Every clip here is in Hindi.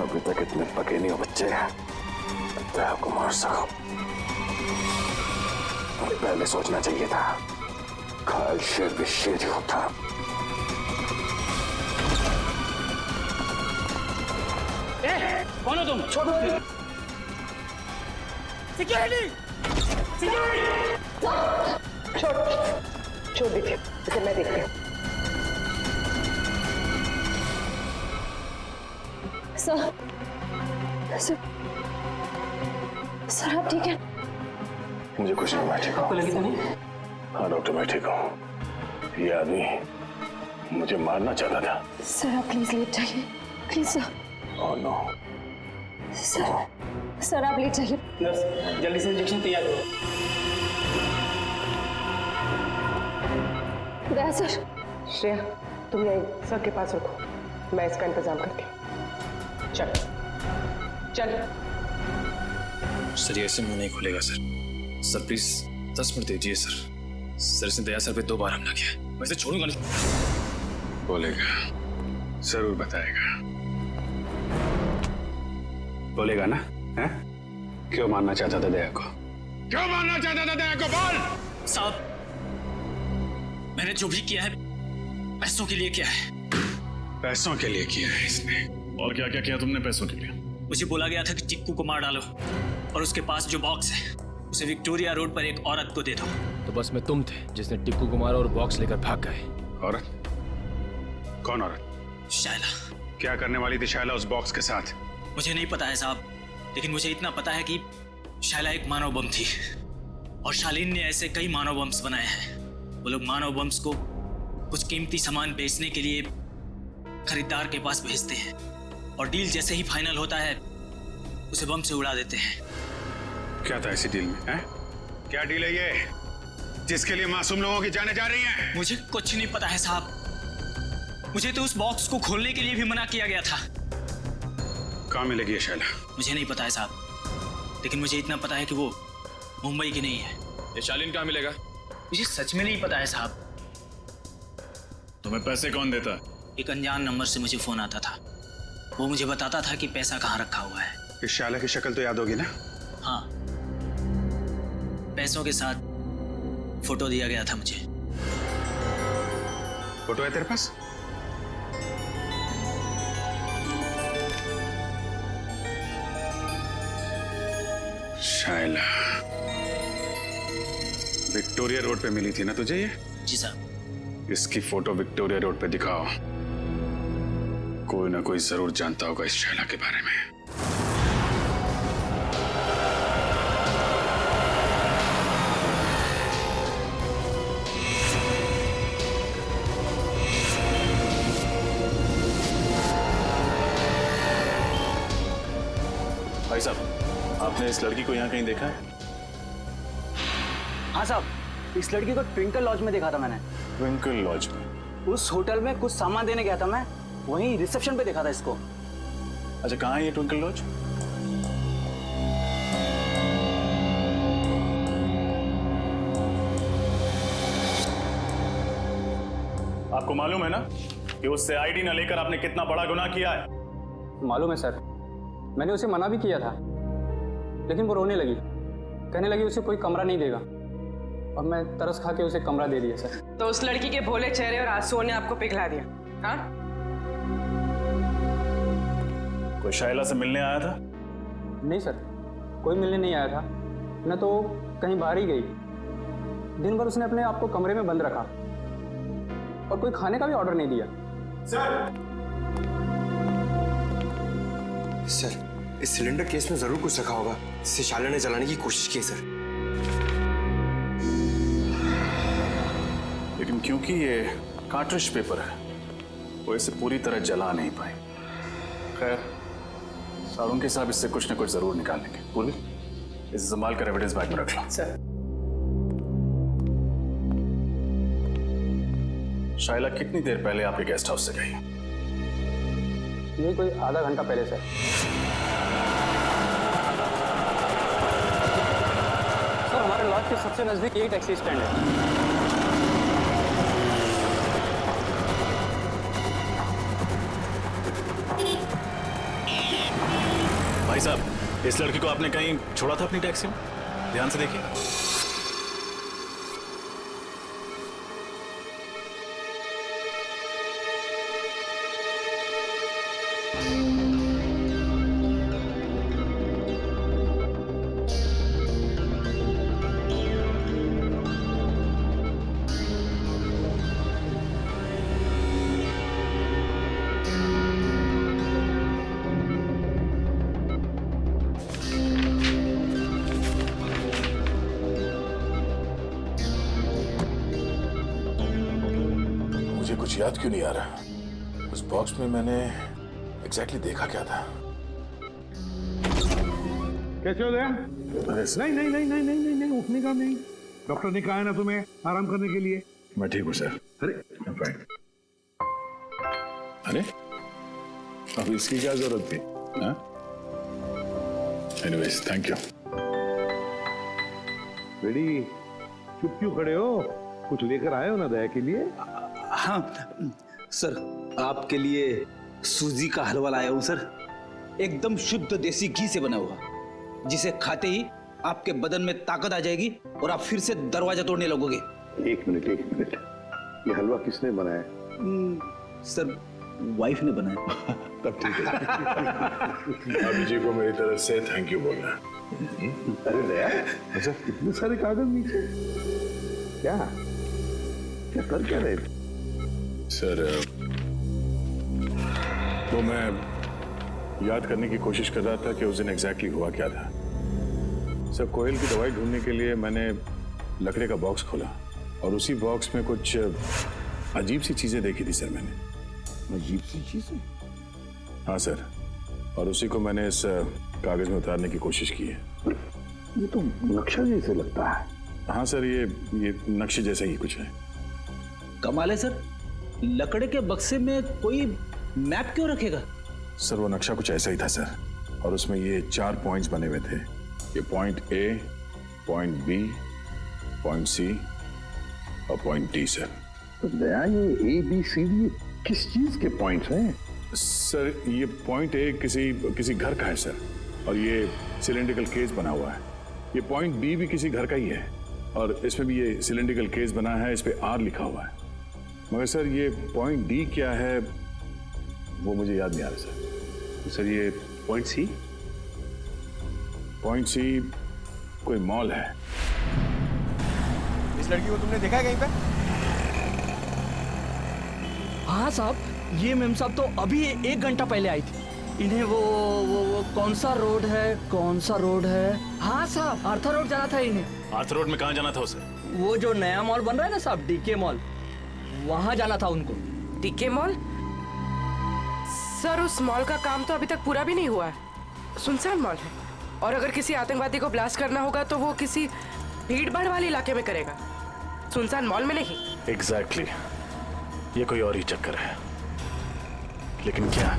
अभी तक इतने पके नहीं हो बच्चे, दया को मार सको। पहले सोचना चाहिए था, घायल शेर भी शेर ही होता। कौन हो तुम? छोड़ो। सिक्योरिटी! सिक्योरिटी! छोड़ दीजिए, इसे मैं देखती हूँ। सर आप ठीक है? मुझे कुछ नहीं, मैं ठीक हूँ। आपको लगी तो नहीं? हाँ डॉक्टर, मैं ठीक हूँ। ये आदमी मुझे मारना चाहता था। सर आप प्लीज लेट जाइए, please sir. Oh no. Sir आप लेट जाइए। नर्स जल्दी से इंजेक्शन तैयार करो। दया सर। श्रेया, तुम यही सर के पास रुको, मैं इसका इंतजाम करती हूँ। चल चल। सर ये ऐसे मुंह नहीं खुलेगा सर। सर प्लीज 10 मिनट दीजिए सर। सर इसने दया सर पे 2 बार हमला किया, वैसे छोड़ूंगा नहीं। बोलेगा, जरूर बताएगा। बोलेगा ना? है? क्यों मारना चाहता था दया को? क्यों मारना चाहता था दया को? बोल। साहब, मैंने जो भी किया है पैसों के लिए किया है। पैसों के लिए किया है इसने। और क्या क्या किया तुमने पैसों के लिए? मुझे बोला गया था कि चिक्कू को मार डालो और उसके पास जो बॉक्स है उसे विक्टोरिया रोड पर एक औरत को दे दो। तो बस में तुम थे जिसने टिक्कू को मारा और बॉक्स लेकर भाग गए। औरत? कौन औरत? शायला। क्या करने वाली थी शायला उस बॉक्स के साथ? मुझे नहीं पता है साहब, लेकिन मुझे इतना पता है कि शायला एक मानव बम थी और शालीन ने ऐसे कई मानव बम्स बनाए हैं। वो लोग मानव बम्स को कुछ कीमती सामान बेचने के लिए खरीदार के पास भेजते हैं और डील जैसे ही फाइनल होता है उसे बम से उड़ा देते हैं। क्या था इसी डील में? है? क्या डील है ये जिसके लिए मासूम लोगों की जानें जा रही हैं? मुझे कुछ नहीं पता है साहब। मुझे तो उस बॉक्स को खोलने के लिए भी मना किया गया था। कहाँ मिलेगी ये शायला? मुझे नहीं पता है साहब, लेकिन मुझे इतना पता है कि वो मुंबई की नहीं है। ये शालीन कहाँ मिलेगा? मुझे सच में नहीं पता है साहब। तुम्हें पैसे कौन देता है? एक अनजान नंबर से मुझे फोन आता था, वो मुझे बताता था कि पैसा कहाँ रखा हुआ है। इस शायला की शक्ल तो याद होगी ना? हाँ, पैसों के साथ फोटो दिया गया था मुझे। फोटो है तेरे पास? शायला विक्टोरिया रोड पे मिली थी ना तुझे ये? जी साहब। इसकी फोटो विक्टोरिया रोड पे दिखाओ। कोई ना कोई जरूर जानता होगा इस शायला के बारे में। भाई साहब, आपने इस लड़की को यहाँ कहीं देखा है? हाँ साहब, इस लड़की को ट्विंकल लॉज में देखा था मैंने। ट्विंकल लॉज में? उस होटल में कुछ सामान देने गया था मैं, वहीं रिसेप्शन पे देखा था इसको। अच्छा, कहाँ है ये ट्विंकल लॉज? आपको मालूम है ना कि उससे आईडी न लेकर आपने कितना बड़ा गुनाह किया है? मालूम है सर, मैंने उसे मना भी किया था, लेकिन वो रोने लगी, कहने लगी उसे कोई कमरा नहीं देगा, और मैं तरस खा के उसे कमरा दे दिया सर। तो उस लड़की के भोले चेहरे और आंसुओं ने आपको पिघला दिया? हाँ? कोई शायला से मिलने आया था? नहीं सर, कोई मिलने नहीं आया था, न तो कहीं बाहर ही गई। दिन भर उसने अपने आप को कमरे में बंद रखा और कोई खाने का भी ऑर्डर नहीं दिया। सर, इस सिलेंडर केस में जरूर कुछ रखा होगा, जिसे शायला ने जलाने की कोशिश की सर। लेकिन क्योंकि ये कार्ट्रिज पेपर है, वो इसे पूरी तरह जला नहीं पाए। खैर, सारुण के साहब इससे कुछ न कुछ जरूर निकाल लेंगे। पूर्वी, इसे संभाल कर एविडेंस बैग में रख लो। सर। शायला कितनी देर पहले आपके गेस्ट हाउस से गई? यही कोई आधा घंटा पहले सर। सर, हमारे लॉज के सबसे नजदीक यही टैक्सी स्टैंड है। भाई साहब, इस लड़की को आपने कहीं छोड़ा था अपनी टैक्सी में? ध्यान से देखिए। मुझे कुछ याद क्यों नहीं आ रहा? उस बॉक्स में मैंने एग्जैक्टली देखा क्या था? कैसे हो गया? अरे सर, नहीं नहीं नहीं नहीं नहीं नहीं नहीं, उठने का नहीं। डॉक्टर ने कहा है ना तुम्हें आराम करने के लिए। मैं ठीक हूँ सर। अरे फाइन। अरे अब इसकी क्या जरूरत थी? Anyways, thank you. बेटी, चुप क्यों खड़े हो? कुछ लेकर आए हो ना दया के लिए? हाँ सर, आपके लिए सूजी का हलवा लाया हूं सर, एकदम शुद्ध देसी घी से बना हुआ, जिसे खाते ही आपके बदन में ताकत आ जाएगी और आप फिर से दरवाजा तोड़ने लगोगे। एक मिनट, ये हलवा किसने बनाया? सर, वाइफ ने बनाया। तब ठीक है। अभी जी को मेरी तरफ से थैंक यू बोलना। अरे दया, अच्छा इतने सारे कागज नीचे क्या क्या कर क्या रहे थे? सर, वो मैं याद करने की कोशिश कर रहा था कि उस दिन एग्जैक्टली हुआ क्या था। सर, कोयल की दवाई ढूंढने के लिए मैंने लकड़े का बॉक्स खोला और उसी बॉक्स में कुछ अजीब सी चीजें देखी थी सर मैंने। अजीब सी चीजें? हाँ सर, और उसी को मैंने इस कागज में उतारने की कोशिश की है। ये तो नक्शा जैसे लगता है। हाँ सर, ये नक्शे जैसा ही कुछ है। कमाल है सर, लकड़े के बक्से में कोई मैप क्यों रखेगा? सर, वो नक्शा कुछ ऐसा ही था सर, और उसमें ये 4 पॉइंट्स बने हुए थे। ये point A, point B, point C और पॉइंट डी सर। तो दया, ये ABCD किस चीज के पॉइंट्स हैं? सर, ये पॉइंट ए किसी घर का है सर, और ये सिलेंड्रिकल केस बना हुआ है। ये पॉइंट बी भी किसी घर का ही है, और इसमें भी ये सिलेंड्रिकल केस बना है, इस पे R लिखा हुआ है। मगर सर, ये पॉइंट डी क्या है वो मुझे याद नहीं आ रहा सर। तो सर, ये पॉइंट सी? पॉइंट सी कोई मॉल है। इस लड़की को तुमने देखा है कहीं पे? हाँ साहब, ये मेम साहब तो अभी 1 घंटा पहले आई थी। इन्हें वो कौन सा रोड है? हाँ साहब, आर्थर रोड जाना था इन्हें। आर्थर रोड में कहाँ जाना था उसे? वो जो नया मॉल बन रहा है ना साहब, डीके मॉल, वहाँ जाना था उनको। DK mall? सर, उस मॉल का काम तो अभी तक पूरा भी नहीं हुआ है। सुनसान मॉल है, और अगर किसी आतंकवादी को ब्लास्ट करना होगा तो वो किसी भीड़ भाड़ वाले इलाके में करेगा, सुनसान मॉल में नहीं। एग्जैक्टली, ये कोई और ही चक्कर है। लेकिन क्या?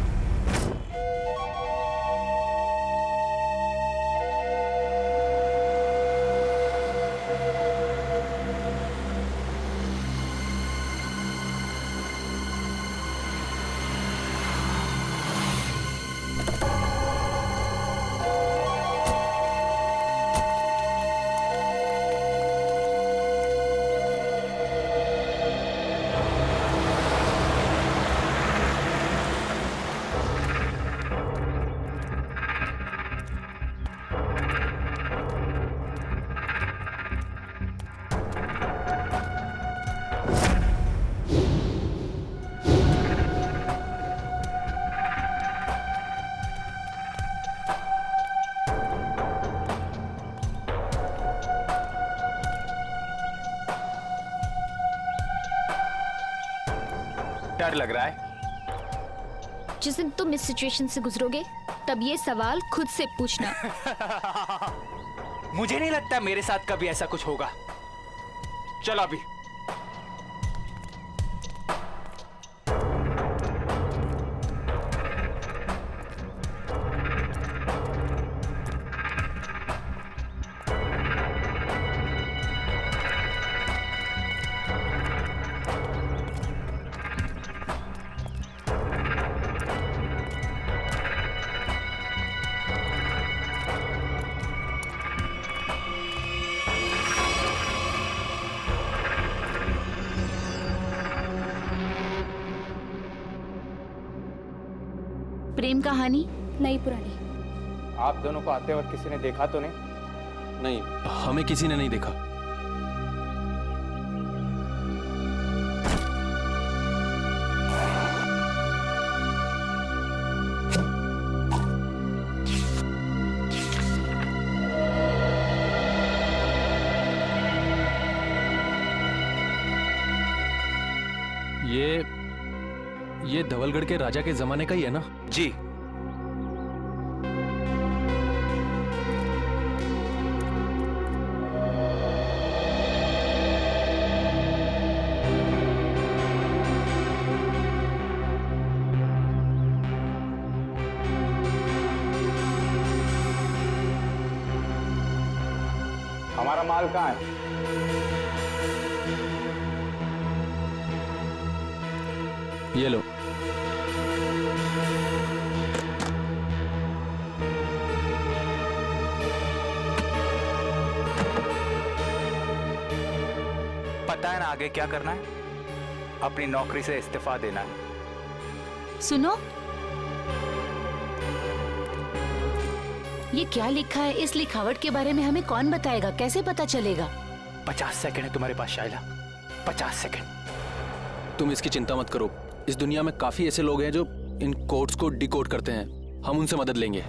डर लग रहा है। जिस दिन तुम इस सिचुएशन से गुजरोगे तब ये सवाल खुद से पूछना। मुझे नहीं लगता मेरे साथ कभी ऐसा कुछ होगा। चलो अभी। प्रेम कहानी? नहीं पुरानी। आप दोनों को आते वक्त किसी ने देखा तो नहीं? नहीं, हमें किसी ने नहीं देखा। ये धवलगढ़ के राजा के जमाने का ही है ना? जी। हमारा माल कहाँ है? ये लो। पता है ना आगे क्या करना है? अपनी नौकरी से इस्तीफा देना है। सुनो, ये क्या लिखा है? इस लिखावट के बारे में हमें कौन बताएगा? कैसे पता चलेगा? 50 सेकंड है तुम्हारे पास शाइला, 50 सेकंड। तुम इसकी चिंता मत करो। इस दुनिया में काफी ऐसे लोग हैं जो इन कोड्स को डिकोड करते हैं। हम उनसे मदद लेंगे।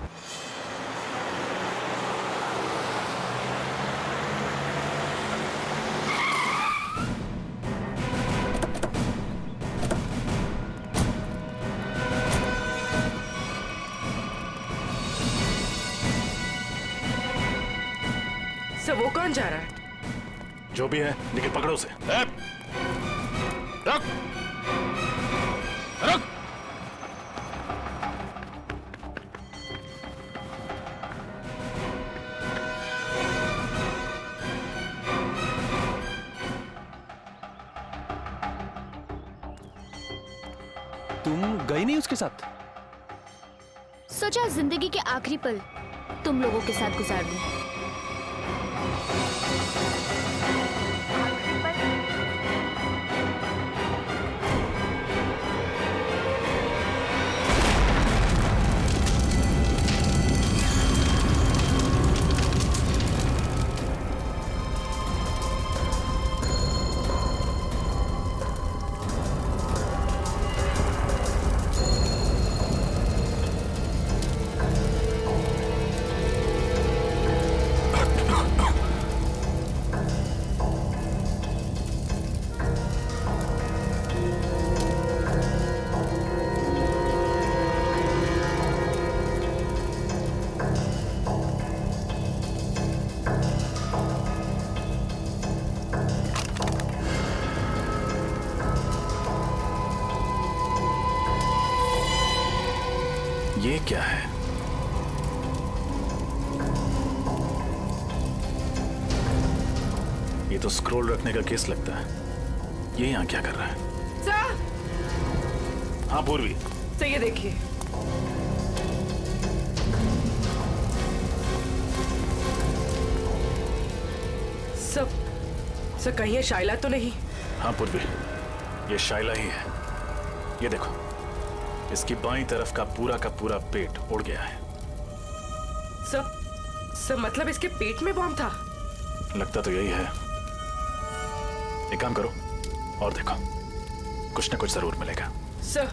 सर वो कौन जा रहा है? जो भी है, लेकिन पकड़ो उसे। रख। रख। तुम गई नहीं उसके साथ? सोचा जिंदगी के आखिरी पल तुम लोगों के साथ गुजार दूं। ये क्या है? ये तो स्क्रोल रखने का केस लगता है। ये यहाँ क्या कर रहा है? सर! हाँ पूर्वी। सर ये देखिए। सर कहीं ये शाइला तो नहीं? हाँ पूर्वी, ये शाइला ही है। ये देखो, इसकी बाईं तरफ का पूरा पेट उड़ गया है। सर मतलब इसके पेट में बॉम्ब था? लगता तो यही है। एक काम करो और देखो, कुछ ना कुछ जरूर मिलेगा। सर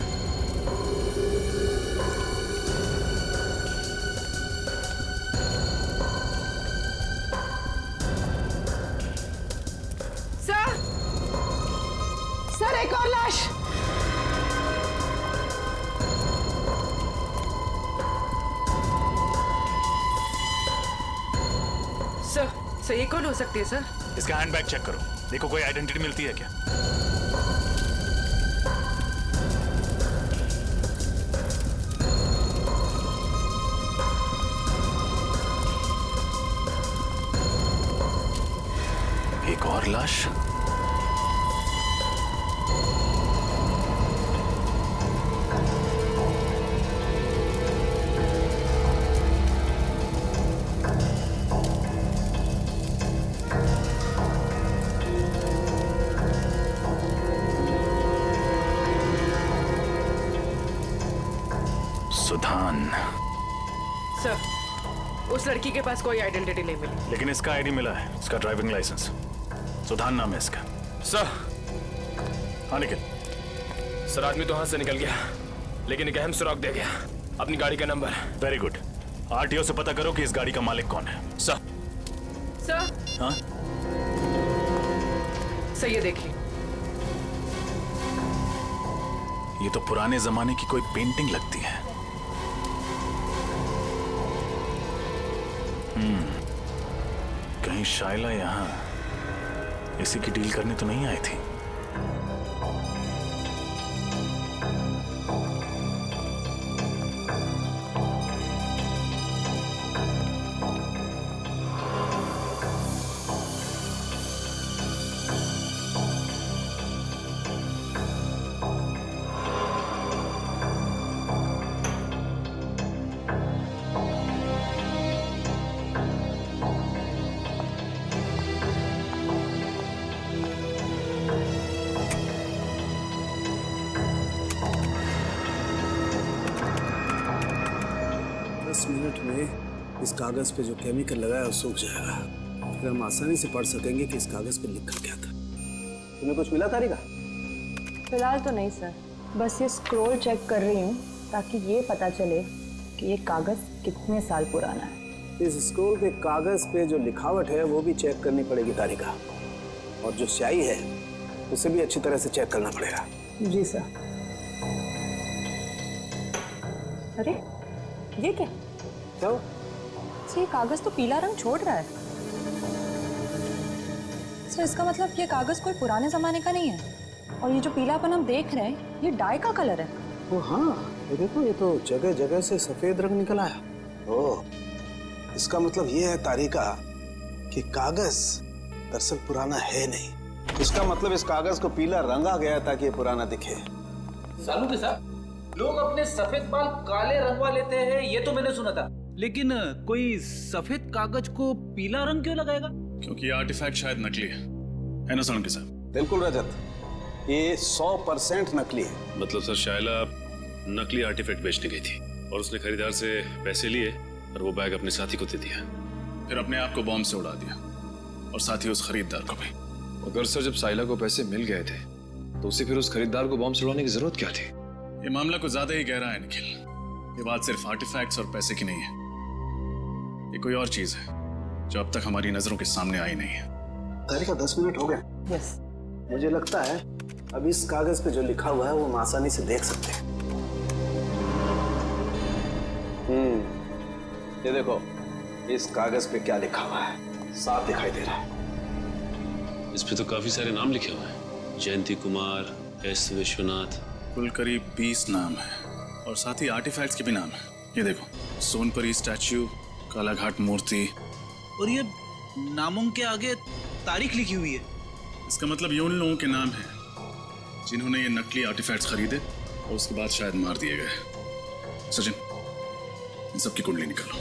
सर एक और लाश। सर ये कौन हो सकती है सर? इसका हैंडबैग चेक करो, देखो कोई आइडेंटिटी मिलती है क्या। एक और लाश। सुधान। सुधान। सर, उस लड़की के पास कोई आइडेंटिटी नहीं मिली। लेकिन इसका आईडी मिला है, इसका ड्राइविंग लाइसेंस। सुधान नाम है इसका। सर। हाँ निखिल। सर, आदमी तो हाथ से निकल गया, लेकिन एक अहम सुराग दे गया, अपनी गाड़ी का नंबर। Very good. आरटीओ से पता करो कि इस गाड़ी का मालिक कौन है। सर। सर। हाँ? सर, ये देखिए। ये तो पुराने जमाने की कोई पेंटिंग लगती है। कहीं शाइला यहाँ इसी की डील करने तो नहीं आई थी? मिनट में इस कागज पे जो केमिकल लगा है वो सूख जाएगा, फिर हम आसानी से पढ़ सकेंगे कि इस कागज पे लिखा क्या था। तुम्हें कुछ मिला तारिका? फिलहाल तो नहीं सर, बस ये स्क्रॉल चेक कर रही हूँ ताकि ये पता चले कि ये कागज कितने साल पुराना है। इस स्क्रॉल के कागज पे जो लिखावट है वो भी चेक करनी पड़ेगी तारिका, और जो स्याही है उसे भी अच्छी तरह से चेक करना पड़ेगा। जी सर। अरे ये क्या? क्या? ये कागज तो पीला रंग छोड़ रहा है। सर, इसका मतलब ये कागज कोई पुराने जमाने का नहीं है, और ये जो पीलापन हम देख रहे हैं ये डाई का कलर है। ओ हाँ, ये देखो, ये तो जगह जगह से सफेद रंग निकल आया। ओह, इसका मतलब ये है तारिका कि कागज दरअसल पुराना है नहीं। इसका मतलब इस कागज को पीला रंगा गया ताकि ये पुराना दिखे। सालू के साथ लोग अपने सफेद बाल काले रंगवा लेते हैं, ये तो मैंने सुना था, लेकिन कोई सफेद कागज को पीला रंग क्यों लगाएगा? क्योंकि ये आर्टिफैक्ट शायद नकली है ना सालू के साथ? बिल्कुल रजत, ये 100% नकली है। मतलब सर, शाइला नकली आर्टिफैक्ट बेचने गई थी और उसने खरीदार से पैसे लिए और वो बैग अपने साथी को दे दिया, फिर अपने आप को बॉम्ब से उड़ा दिया और साथ ही उस खरीदार को भी। अगर सर जब साइला को पैसे मिल गए थे तो उसे फिर उस खरीदार को बॉम्ब से उड़ाने की जरूरत क्या थी? ये मामला कुछ ज्यादा ही गहरा है निखिल। ये बात सिर्फ आर्टिफैक्ट्स और पैसे की नहीं है, ये कोई और चीज है जो अब तक हमारी नजरों के सामने आई नहीं है। तारिका, 10 मिनट हो गए। यस। मुझे लगता है अब इस कागज पे जो लिखा हुआ है वो हम आसानी से देख सकते हैं। ये देखो, इस कागज पे क्या लिखा हुआ है, साफ दिखाई दे रहा है। इस पे तो काफी सारे नाम लिखे हुए हैं, जयंती कुमार, एस विश्वनाथ। कुल करीब 20 नाम है और साथ ही आर्टिफैक्ट्स के भी नाम है। ये देखो, सोनपरी स्टैच्यू, कालाघाट मूर्ति, और ये नामों के आगे तारीख लिखी हुई है। इसका मतलब ये उन लोगों के नाम है जिन्होंने ये नकली आर्टिफैक्ट्स खरीदे और उसके बाद शायद मार दिए गए। सचिन, इन सबकी कुंडली निकालो।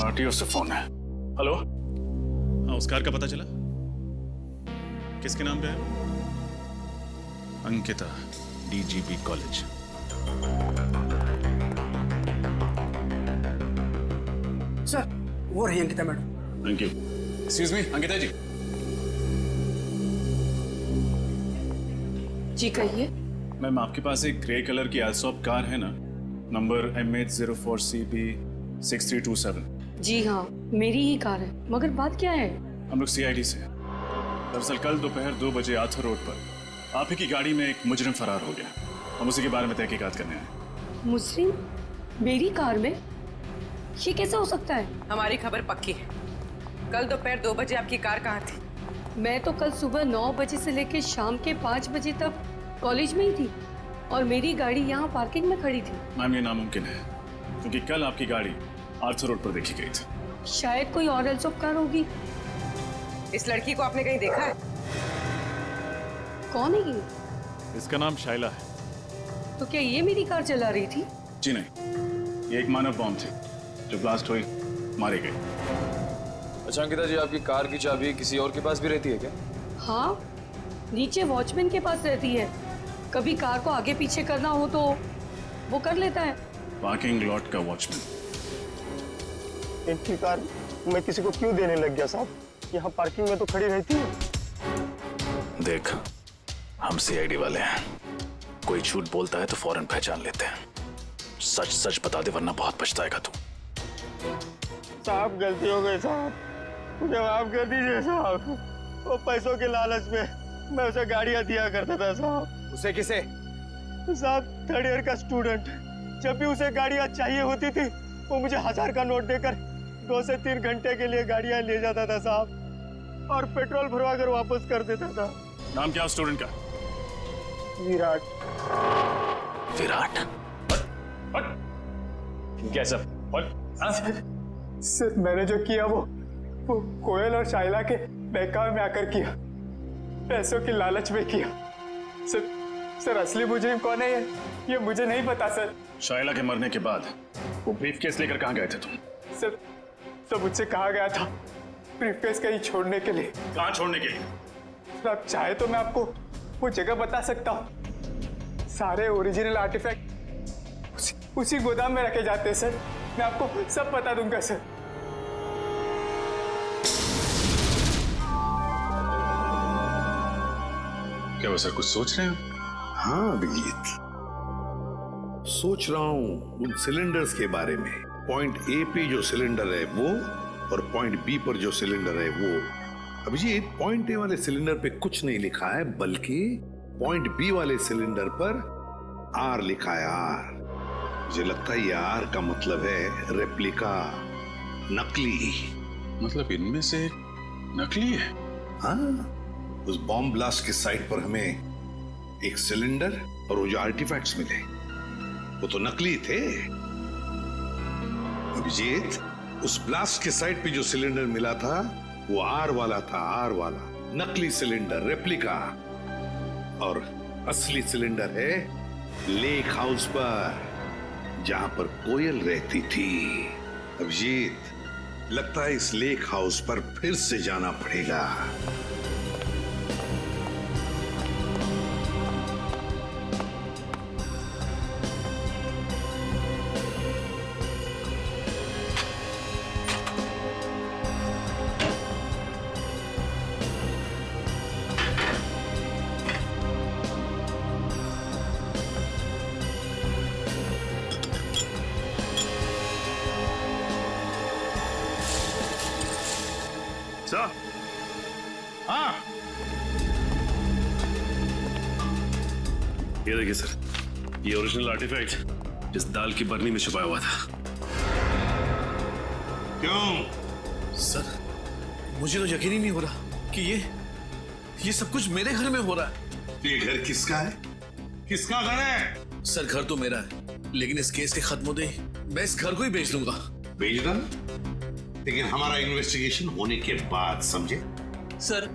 आरटीओ से फोन है। हेलो, हाँ, उस कार का पता चला? किसके नाम पे है? Ankita, DGP college. सर, वो रही Ankita madam. Thank you. Excuse me, Ankita ji. जी कहिए। मैम, आपके पास एक ग्रे कलर की एल्सॉप कार है ना, नंबर MH04CB6327? जी हाँ, मेरी ही कार है, मगर बात क्या है? हम लोग CID से हैं। दरअसल कल दोपहर 2 बजे आर्थर रोड पर आप ही की गाड़ी में एक मुजरिम फरार हो गया। हम उसी के बारे में तहकीकात करने आए। मुजरिम मेरी कार में? ये कैसा हो सकता है? हमारी खबर पक्की है। कल दोपहर 2 बजे आपकी कार कहाँ थी? मैं तो कल सुबह 9 बजे से लेकर शाम के 5 बजे तक कॉलेज में ही थी और मेरी गाड़ी यहाँ पार्किंग में खड़ी थी। मैम, ये नामुमकिन है क्योंकि कल आपकी गाड़ी आर्थर रोड पर देखी गई थी। शायद कोई और एल्सॉप कार होगी। इस लड़की को आपने कहीं देखा है? कौन है ये? इसका नाम शाइला है। तो क्या ये मेरी कार चला रही थी? जी नहीं, ये एक मानव बॉम्ब थी जो ब्लास्ट हुई, मारी गई। अच्छा अंकिता जी, आपकी कार की चाबी किसी और के पास भी रहती है क्या? हाँ, नीचे वॉचमैन के पास रहती है। कभी कार को आगे पीछे करना हो तो वो कर लेता है। पार्किंग लॉट का वॉचमैन। इनकी कार मैं किसी को क्यों देने लग गया साहब? यहाँ पार्किंग में तो खड़ी रहती है। देख, हम सीआईडी वाले हैं, कोई झूठ बोलता है तो फौरन पहचान लेते हैं। सच सच बता दे वरना बहुत पछताएगा तू। साहब गलती हो गई साहब, मुझे माफ कर दीजिए साहब। वो पैसों के लालच में मैं उसे गाड़ियां दिया करता था साहब। उसे किसे? साहब 3rd ईयर का स्टूडेंट। जब भी उसे गाड़ियां चाहिए होती थी वो मुझे 1000 का नोट देकर 2 से 3 घंटे के लिए गाड़ियां ले जाता था साहब, और पेट्रोल भरवा कर वापस कर देता था। नाम क्या स्टूडेंट का? विराट। विराट? क्या सर? सर मैंने जो किया वो कोयल और शाइला के बहकावे में आकर किया, पैसों की लालच में किया। सर असली मुजरिम कौन है ये मुझे नहीं पता सर। शाइला के मरने के बाद वो ब्रीफकेस लेकर कहाँ गए थे तुम? सर तो मुझसे कहा गया था ब्रीफकेस कहीं छोड़ने के लिए। कहाँ छोड़ने के लिए? सर आप चाहे तो मैं आपको वो जगह बता सकता हूँ। सारे ओरिजिनल आर्टिफैक्ट उसी गोदाम में रखे जाते हैं सर। मैं आपको सब बता दूंगा सर। क्या वो सर कुछ सोच रहे हैं? हाँ अभिजीत, सोच रहा हूं उन सिलेंडर्स के बारे में। पॉइंट ए पे जो सिलेंडर है वो, और पॉइंट बी पर जो सिलेंडर है वो। अभिजीत, पॉइंट ए वाले सिलेंडर पे कुछ नहीं लिखा है, बल्कि पॉइंट बी वाले सिलेंडर पर आर लिखा है, आर। मुझे लगता है ये आर का मतलब है रेप्लिका, नकली। मतलब इनमें से नकली है? हाँ, उस बॉम्ब ब्लास्ट के साइट पर हमें एक सिलेंडर और वो जो आर्टिफैक्ट्स मिले वो तो नकली थे। अभिजीत, उस ब्लास्ट के साइट पे जो सिलेंडर मिला था वो आर वाला था, आर वाला नकली सिलेंडर, रेप्लिका। और असली सिलेंडर है लेक हाउस पर, जहां पर कोयल रहती थी। अभिजीत, लगता है इस लेक हाउस पर फिर से जाना पड़ेगा। सर, हाँ, ये देखिए सर, ये ओरिजिनल आर्टिफैक्ट जिस दाल की बरनी में छुपाया हुआ था। क्यों? सर, मुझे तो यकीन ही नहीं हो रहा कि ये सब कुछ मेरे घर में हो रहा है। ये घर किसका है? किसका घर है? सर घर तो मेरा है, लेकिन इस केस के खत्म होते ही मैं इस घर को ही बेच दूंगा। बेच दो, लेकिन हमारा इन्वेस्टिगेशन होने के बाद, समझे? सर,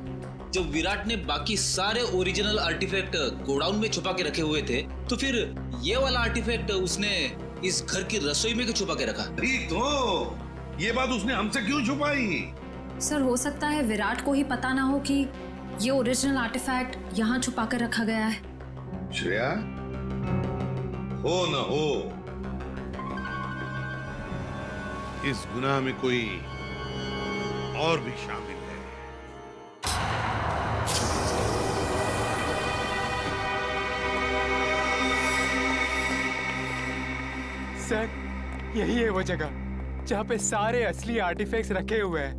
जब विराट ने बाकी सारे ओरिजिनल आर्टिफैक्ट गोडाउन में छुपा के रखे हुए थे, तो फिर ये वाला आर्टिफैक्ट उसने इस घर की रसोई में क्यों छुपा के रखा? ठीक तो, ये बात उसने हमसे क्यों छुपाई? सर हो सकता है विराट को ही पता ना हो कि ये ओरिजिनल आर्टिफैक्ट यहाँ छुपा कर रखा गया है। श्रेया, हो न हो, इस गुनाह में कोई और भी शामिल है। सर यही है वो जगह जहाँ पे सारे असली आर्टिफैक्ट्स रखे हुए हैं।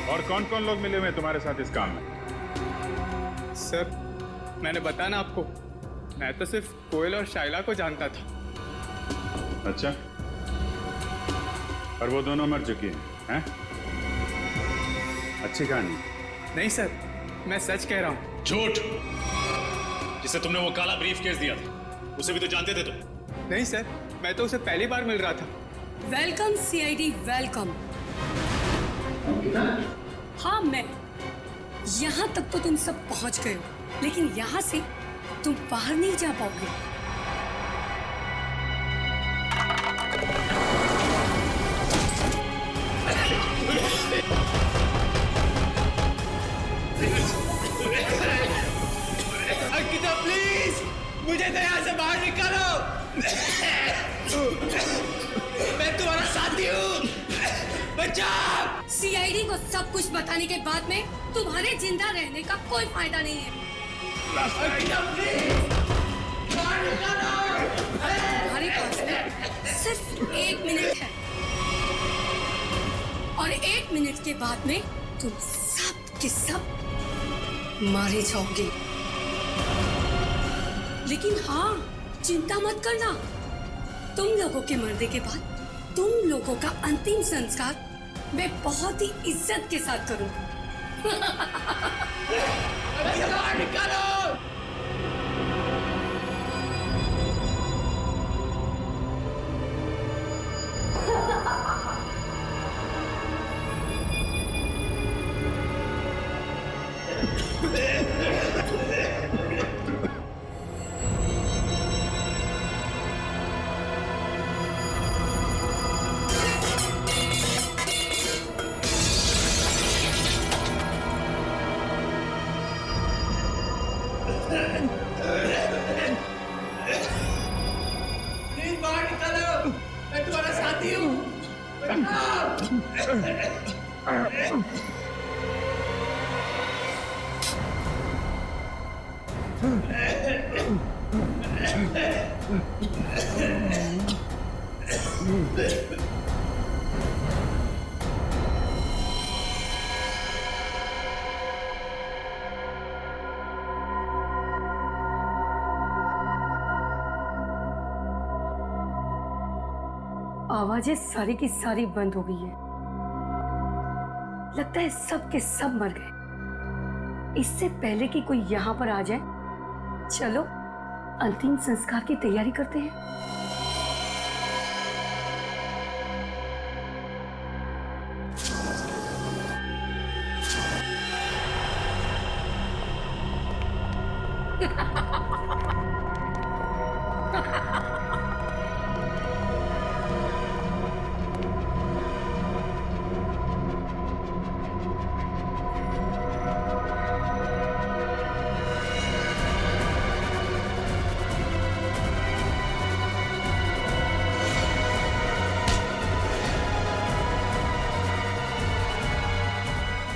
और कौन कौन लोग मिले हुए तुम्हारे साथ इस काम में? सर मैंने बताया ना आपको, मैं तो सिर्फ कोयल और शाइला को जानता था। अच्छा, और वो दोनों मर चुकी हैं? अच्छी कहानी। नहीं सर, मैं सच कह रहा हूँ। झूठ! जिसे तुमने वो काला ब्रीफकेस दिया था, उसे भी तो जानते थे तुम। नहीं सर, मैं तो उसे पहली बार मिल रहा था। Welcome CID, welcome. हाँ मैं, यहाँ तक तो तुम सब पहुँच गए हो, लेकिन यहाँ से तुम बाहर नहीं जा पाओगे। मुझे तो यहाँ से बाहर निकालो। मैं तुम्हारा साथी हूँ, बचाओ। सीआईडी को सब कुछ बताने के बाद में तुम्हारे जिंदा रहने का कोई फायदा नहीं है। तुम्हारे पास में सिर्फ 1 मिनट है और 1 मिनट के बाद में तुम सब के सब मारे जाओगे। लेकिन हाँ, चिंता मत करना, तुम लोगों के मरने के बाद तुम लोगों का अंतिम संस्कार मैं बहुत ही इज्जत के साथ करूंगा। निकालो। मैं तुम्हारा साथी हूँ। आवाजें सारी की सारी बंद हो गई है। लगता है सब के सब मर गए। इससे पहले कि कोई यहाँ पर आ जाए, चलो अंतिम संस्कार की तैयारी करते हैं।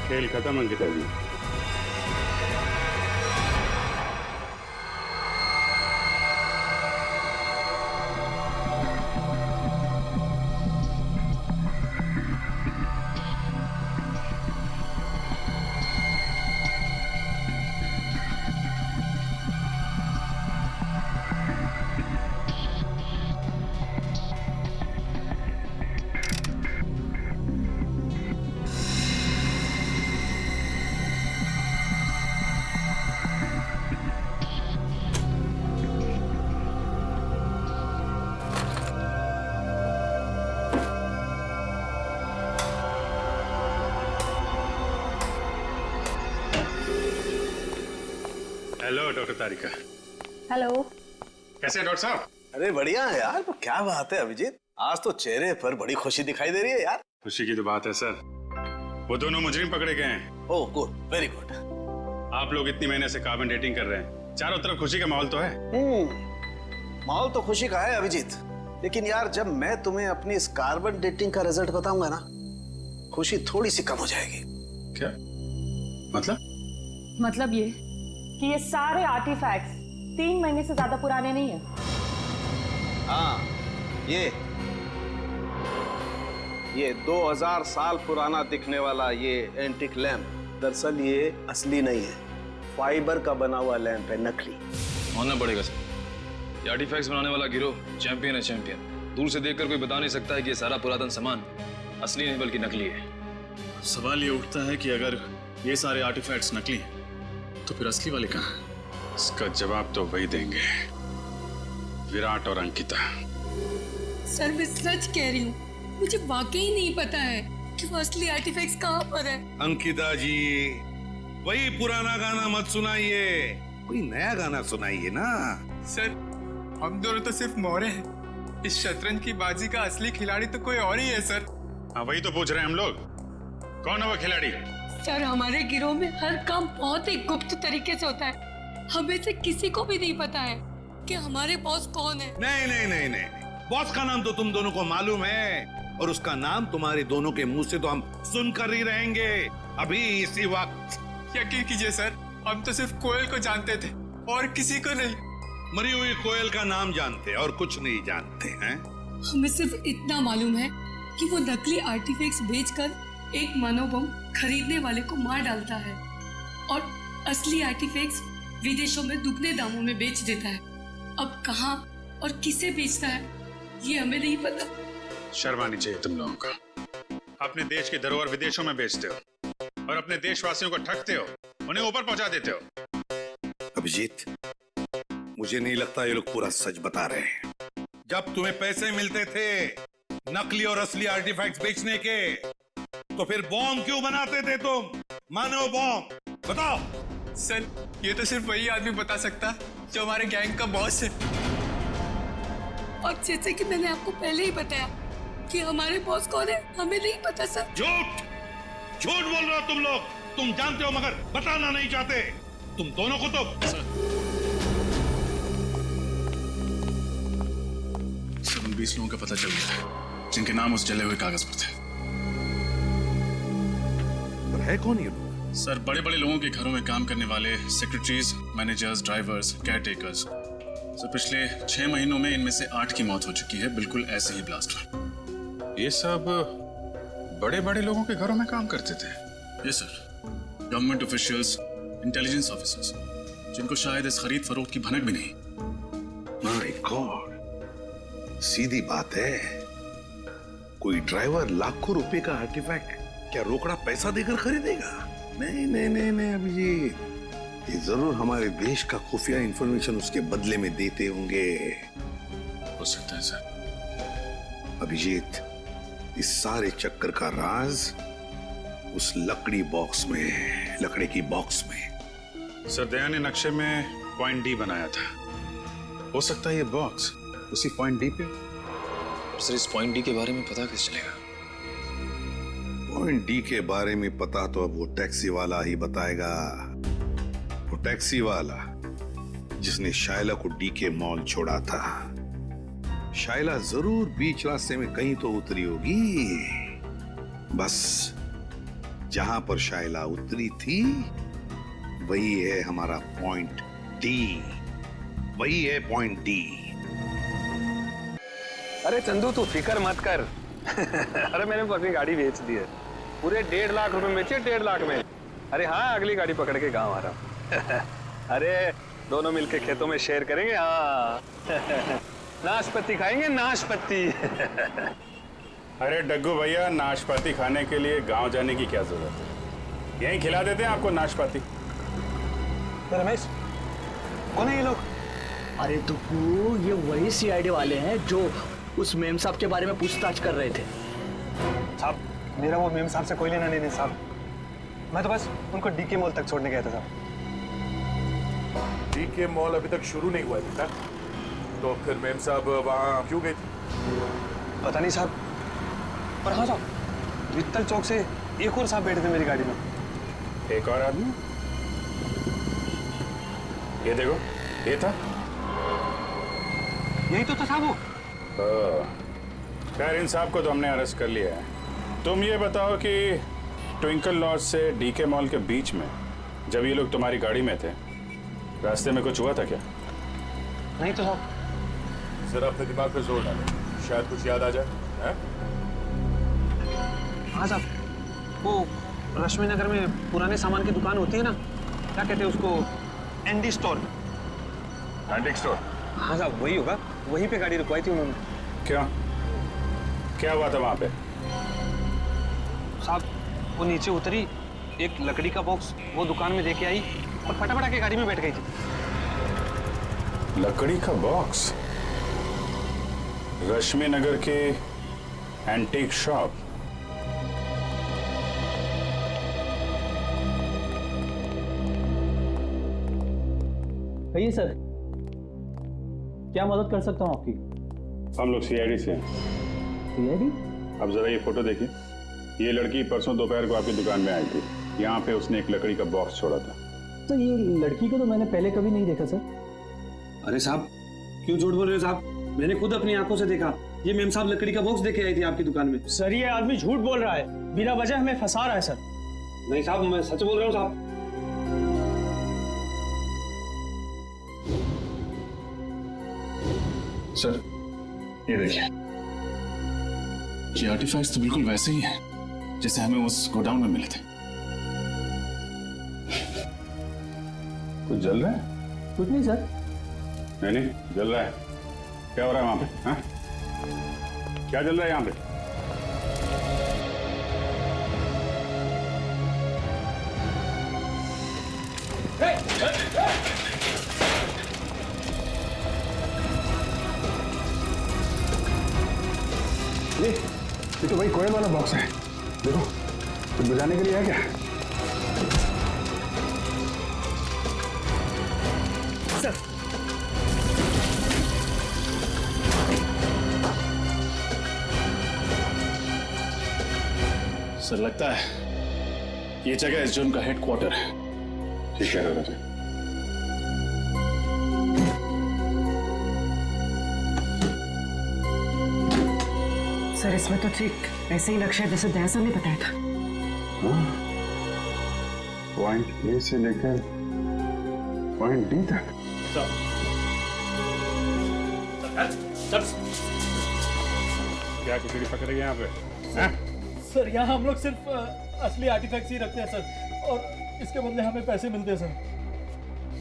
खेल खत्म अंकिता जी। हेलो डॉक्टर तारिका। हेलो। कैसे हैं डॉक्टर साहब? अरे बढ़िया है यार। तो क्या बात है अभिजीत, आज तो चेहरे पर बड़ी खुशी दिखाई दे रही है यार। खुशी की तो बात है सर, वो दोनों मुजरिम पकड़े गए हैं। Oh good, very good. आप लोग इतनी महीने से कार्बन डेटिंग कर रहे हैं, चारों तरफ खुशी का माहौल तो है। माहौल तो खुशी का है अभिजीत, लेकिन यार जब मैं तुम्हें अपनी इस कार्बन डेटिंग का रिजल्ट बताऊंगा ना, खुशी थोड़ी सी कम हो जाएगी। क्या मतलब ये कि ये सारे आर्टिफैक्ट्स 3 महीने से ज्यादा पुराने नहीं है। हाँ, ये 2000 साल पुराना दिखने वाला ये एंटिक लैंप दरअसल ये असली नहीं है, फाइबर का बना हुआ लैंप है, नकली। मानना पड़ेगा सर, ये आर्टिफैक्ट्स बनाने वाला गिरोह चैंपियन है, चैंपियन। दूर से देखकर कोई बता नहीं सकता है कि ये सारा पुरातन सामान असली नहीं बल्कि नकली है। सवाल ये उठता है कि अगर ये सारे आर्टिफैक्ट्स नकली हैं तो फिर असली वाले कहाँ हैं? इसका जवाब तो वही देंगे, विराट और अंकिता। सर मैं सच कह रही हूँ, मुझे वाकई नहीं पता है कि वो असली आर्टिफैक्ट्स कहाँ पर है। अंकिता जी, वही पुराना गाना मत सुनाइए, कोई नया गाना सुनाइए ना। सर हम दोनों तो सिर्फ मोहरे हैं, इस शतरंज की बाजी का असली खिलाड़ी तो कोई और ही है सर। हाँ वही तो पूछ रहे हैं हम लोग, कौन है वो खिलाड़ी? सर हमारे गिरोह में हर काम बहुत ही गुप्त तरीके से होता है, हमें से किसी को भी नहीं पता है। कि हमारे बॉस कौन है? नहीं नहीं नहीं नहीं, बॉस का नाम तो तुम दोनों को मालूम है, और उसका नाम तुम्हारे दोनों के मुंह से तो हम सुनकर ही रहेंगे अभी इसी वक्त। यकीन कीजिए सर, हम तो सिर्फ कोयल को जानते थे और किसी को नहीं। मरी हुई कोयल का नाम जानते और कुछ नहीं जानते हैं। हमें सिर्फ इतना मालूम है कि वो नकली आर्टिफैक्ट्स बेचकर एक मानव बम खरीदने वाले को मार डालता है और असली आर्टिफैक्ट्स विदेशों में दुगने दामों में बेच देता है। अब कहाँ और किसे बेचता है ये हमें नहीं पता। शर्म आनी चाहिए तुम लोगों का। अपने देश की धरोहर विदेशों में बेचते हो और अपने देशवासियों को ठगते हो, उन्हें ऊपर पहुंचा देते हो। अभिजीत, मुझे नहीं लगता ये लोग पूरा सच बता रहे हैं। जब तुम्हें पैसे मिलते थे नकली और असली आर्टिफैक्ट्स बेचने के, तो फिर बॉम्ब क्यों बनाते थे तुम? मानव बॉम्ब, बताओ। सर, ये तो सिर्फ वही आदमी बता सकता जो हमारे गैंग का बॉस है। और जैसे कि मैंने आपको पहले ही बताया कि हमारे बॉस कौन है हमें नहीं पता सर। झूठ झूठ बोल रहे हो तुम लोग। तुम जानते हो मगर बताना नहीं चाहते। तुम दोनों को तो सिर्फ 20 लोगों का पता चल गया है जिनके नाम उस जले हुए कागज पर थे। पर है कौन ये लोग? सर, बड़े बड़े लोगों के घरों में काम करने वाले secretaries, managers, drivers, caretakers. Sir, पिछले 6 महीनों में इनमें से 8 की मौत हो चुकी है, बिल्कुल ऐसे ही ब्लास्ट हुआ। ये सब बड़े बड़े लोगों के घरों में काम करते थे? ये sir, government officials, intelligence officers, जिनको शायद इस खरीद फरोख्त की भनक भी नहीं। माय गॉड, सीधी बात है। कोई ड्राइवर लाखों रुपए का आर्टिफैक्ट क्या रोकड़ा पैसा देकर खरीदेगा? नहीं नहीं नहीं नहीं अभिजीत, ये जरूर हमारे देश का खुफिया इंफॉर्मेशन उसके बदले में देते होंगे। हो सकता है सर। अभिजीत, इस सारे चक्कर का राज उस लकड़ी बॉक्स में है, लकड़ी की बॉक्स में। सर, दया ने नक्शे में पॉइंट डी बनाया था। हो सकता है ये बॉक्स उसी पॉइंट डी पे। सर, इस पॉइंट डी के बारे में पता कैसे चलेगा? पॉइंट डी के बारे में पता तो अब वो टैक्सी वाला ही बताएगा। वो टैक्सी वाला जिसने शायला को डी के मॉल छोड़ा था। शायला जरूर बीच रास्ते में कहीं तो उतरी होगी। बस जहां पर शायला उतरी थी वही है हमारा पॉइंट डी। वही है पॉइंट डी। अरे चंदू, तू फिक्र मत कर। अरे मैंने अपनी गाड़ी बेच दी है, पूरे 1.5 लाख रुपए बेचे, 1.5 लाख में। अरे हाँ, अगली गाड़ी पकड़ के गांव आ रहा हूँ। अरे दोनों मिलके खेतों में शेयर करेंगे। हाँ नाशपाती खाएंगे, नाशपाती। अरे डग्गू भैया, नाशपाती खाने के लिए गांव जाने की क्या जरूरत है? यहीं खिला देते हैं आपको नाशपाती। रमेश, कौन है ये लोग? अरे दुप्पू, ये वही सीआईडी वाले हैं जो उस मेम साहब के बारे में पूछताछ कर रहे थे। साहब, मेरा वो मेम साहब से कोई लेना नहीं साहब। मैं तो बस उनको डीके मॉल तक छोड़ने गया था साहब। डीके मॉल अभी तक शुरू नहीं हुआ है बेटा, तो फिर मेम साहब वहाँ क्यों गए थे? पता नहीं साहब, पर हाँ साहब, वित्तल चौक से एक और साहब बैठे थे मेरी गाड़ी में। एक और आदमी? ये देखो, ये था। यही तो था साहब वो। खैर, इन साहब को तो हमने अरेस्ट कर लिया है। तुम ये बताओ कि ट्विंकल लॉज से डीके मॉल के बीच में जब ये लोग तुम्हारी गाड़ी में थे, रास्ते में कुछ हुआ था क्या? नहीं तो साहब। जरा अपने दिमाग पे जोर डालो, शायद कुछ याद आ जाए। हाँ साहब, वो रश्मि नगर में पुराने सामान की दुकान होती है ना, क्या कहते हैं उसको? Andy store. Antique store? हाँ साहब, वही होगा। वहीं पे गाड़ी रुकवाई थी उन्होंने। क्या क्या हुआ था वहां पे? साहब, वो नीचे उतरी, एक लकड़ी का बॉक्स वो दुकान में देके आई और फटाफट आके गाड़ी में बैठ गई थी। लकड़ी का बॉक्स? रश्मि नगर के एंटीक शॉप? कहिए सर, क्या मदद कर सकता हूँ आपकी? हम लोग सीआईडी से हैं। सीआईडी? अब जरा ये फोटो देखिए। ये लड़की परसों दोपहर को आपकी दुकान में आई थी। यहाँ पे उसने एक लकड़ी का बॉक्स छोड़ा था। तो ये लड़की को तो मैंने पहले कभी नहीं देखा सर। अरे साहब, क्यों झूठ बोल रहे हो साहब? मैंने खुद अपनी आंखों से देखा। ये मेम साहब लकड़ी का बॉक्स देके आई थी आपकी दुकान में। सर ये आदमी झूठ बोल रहा है, बिना वजह हमें फंसा रहा है सर। नहीं साहब, मैं सच बोल रहा हूँ साहब। सर ये देखिए, ये आर्टिफैक्ट्स तो बिल्कुल वैसे ही हैं जैसे हमें उस गोडाउन में मिले थे। कुछ जल रहा है? कुछ नहीं सर। नहीं जल रहा है। क्या हो रहा है वहां पे? हाँ? क्या जल रहा है यहाँ पे? ये तो भाई कोयल वाला बॉक्स है। देखो कुछ बजाने के लिए है क्या? सर सर लगता है ये जगह इस जोन का हेडक्वार्टर है। ठीक है दादाजी। सर इसमें तो ठीक ऐसे ही नक्शा है जैसे दया सर ने बताया था। पॉइंट ए से लेकर पॉइंट डी तक। क्या किसी की पकड़ रही है यहाँ पे? सर यहाँ हम लोग सिर्फ असली आर्टिफैक्ट्स ही रखते हैं सर, और इसके बदले हमें पैसे मिलते हैं सर।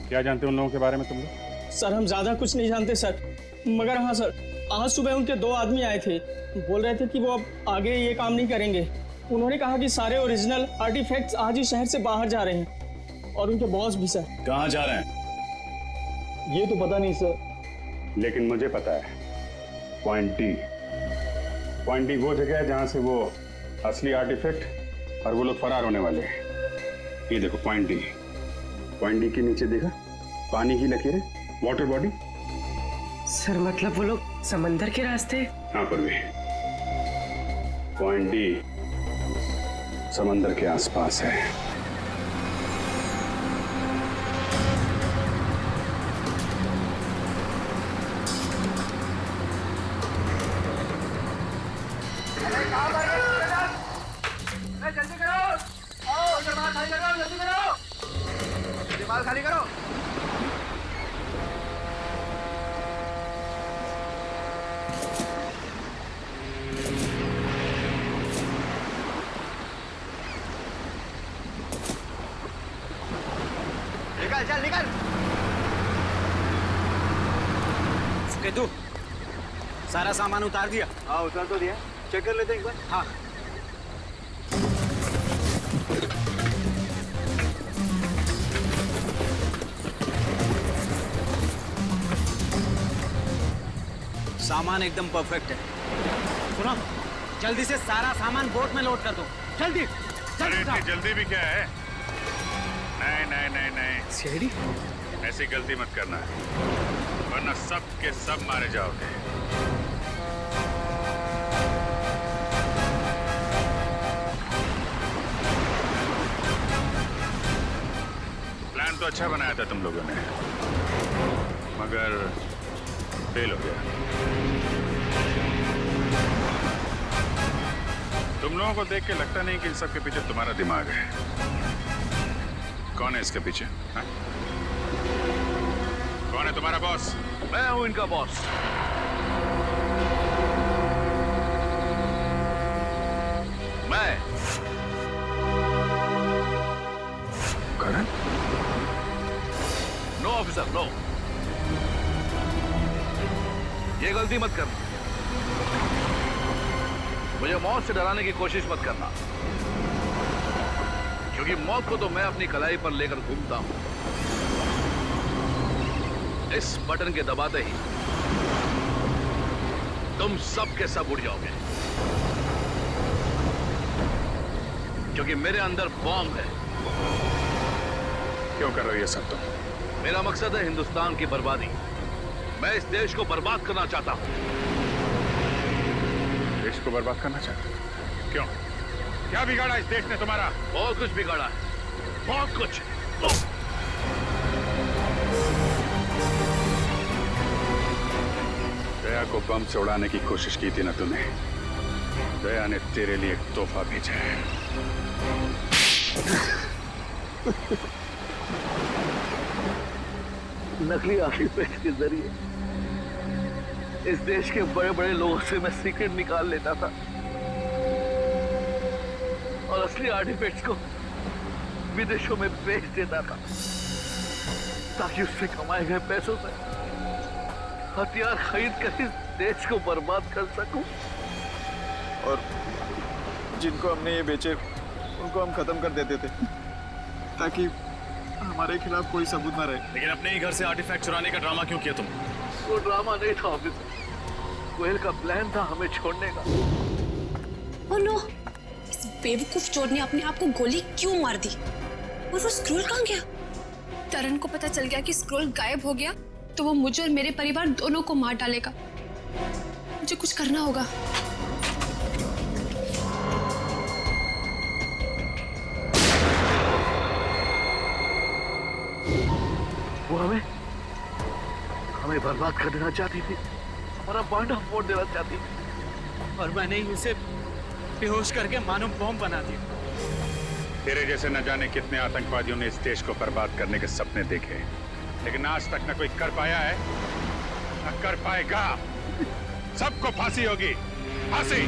क्या जानते हो उन लोगों के बारे में तुम लोग? सर हम ज्यादा कुछ नहीं जानते सर, मगर हाँ सर, आज सुबह उनके 2 आदमी आए थे, बोल रहे थे कि वो अब आगे ये काम नहीं करेंगे। उन्होंने कहा कि सारे ओरिजिनल आर्टिफैक्ट्स आज ही शहर से बाहर जा रहे हैं, और उनके बॉस भी सर। कहाँ जा रहे हैं? ये तो पता नहीं सर। लेकिन मुझे पता है, पॉइंट डी वो जगह है जहां से वो असली आर्टिफैक्ट और वो लोग फरार होने वाले हैं। ये देखो पॉइंट डी के नीचे देखा पानी की लकीरें, वाटर बॉडी। सर मतलब वो लोग समंदर के रास्ते? हाँ पर भी पॉइंट डी समंदर के आसपास है। जल्दी करो, आओ जमात खाली करो, जल्दी करो, दिमाग खाली करो। निकल चल निकल। तू सारा सामान उतार दिया? हाँ उतार तो दिया, चेक कर लेते एक बार। हाँ सामान एकदम परफेक्ट है। सुनो, जल्दी से सारा सामान बोट में लोड कर दो, जल्दी। इतनी जल्दी भी क्या है? नहीं सीढ़ी ऐसी गलती मत करना, वरना सब के सब मारे जाओगे। प्लान तो अच्छा बनाया था तुम लोगों ने, मगर फेल हो गया। तुम लोगों को देख के लगता नहीं कि इन सब के पीछे तुम्हारा दिमाग है। कौन है इसके पीछे? हा? कौन है तुम्हारा बॉस? मैं हूं इनका बॉस। मैं करण? नो ऑफिसर नो, ये गलती मत करना। मुझे मौत से डराने की कोशिश मत करना, क्योंकि मौत को तो मैं अपनी कलाई पर लेकर घूमता हूं। इस बटन के दबाते ही तुम सब के सब उड़ जाओगे, क्योंकि मेरे अंदर बॉम्ब है। क्यों कर रहे हो ये सब तुम? मेरा मकसद है हिंदुस्तान की बर्बादी। मैं इस देश को बर्बाद करना चाहता हूं। देश को बर्बाद करना चाहते हो? क्यों? क्या बिगाड़ा इस देश ने तुम्हारा? बहुत कुछ बिगाड़ा है, बहुत कुछ। को बम से उड़ाने की कोशिश की थी ना तूने? दया ने तेरे लिए एक तोहफा भेजा है। नकली आर्टिफैक्ट के जरिए इस देश के बड़े बड़े लोगों से मैं सीक्रेट निकाल लेता था और असली आर्टिफैक्ट्स को विदेशों में बेच देता था ताकि उससे कमाए गए पैसों से हथियार खरीद कर इस देश को बर्बाद कर सकूं। और जिनको हमने ये बेचे उनको हम खत्म कर देते थे ताकि हमारे खिलाफ कोई सबूत ना रहे। लेकिन अपने ही घर से आर्टिफैक्ट चुराने का ड्रामा क्यों किया तुम? वो ड्रामा नहीं था ऑफिसर, कोयल का प्लान था हमें छोड़ने का। ओह नो, इस बेवकूफ चोर ने अपने आप को गोली क्यों मार दी? और वो स्क्रोल कहाँ गया? तरन को पता चल गया कि स्क्रोल गायब हो गया तो वो मुझे और मेरे परिवार दोनों को मार डालेगा। मुझे कुछ करना होगा। वो हमें बर्बाद कर देना चाहती थी, हमारा बांधा फोड़ देना चाहती थी और मैंने ही उसे बेहोश करके मानव बम बना दिया। तेरे जैसे न जाने कितने आतंकवादियों ने इस देश को बर्बाद करने के सपने देखे, लेकिन आज तक न कोई कर पाया है न कर पाएगा। सबको फांसी होगी, फांसी।